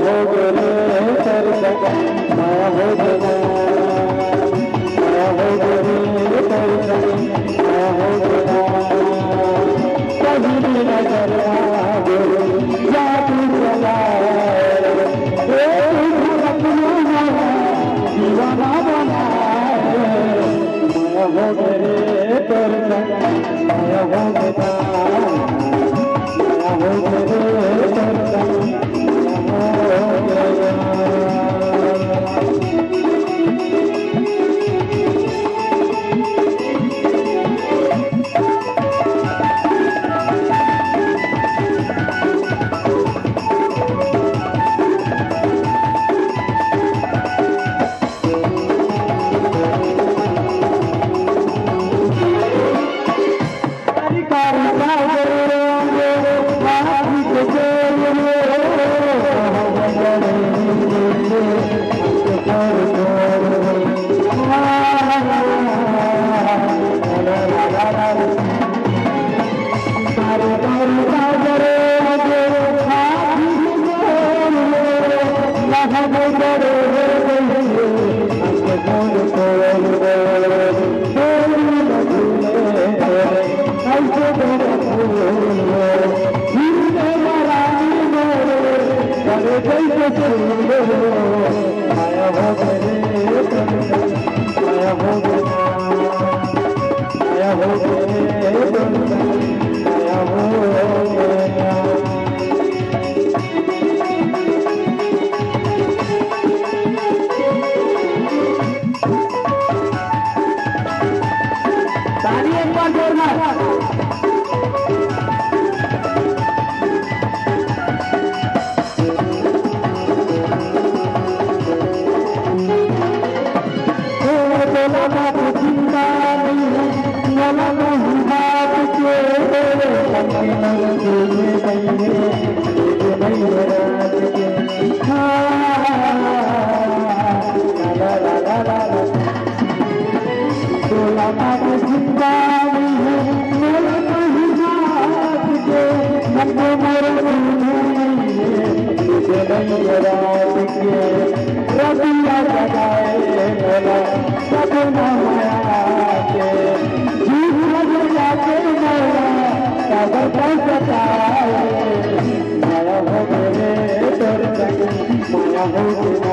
हो गए कर सका माया हो गया माया हो गए कर सका माया हो गया कभी नजर आगे या तू चला दीवाना बना माया हो गए कर सका माया हो गया माया हो गए कर सका माया हो गए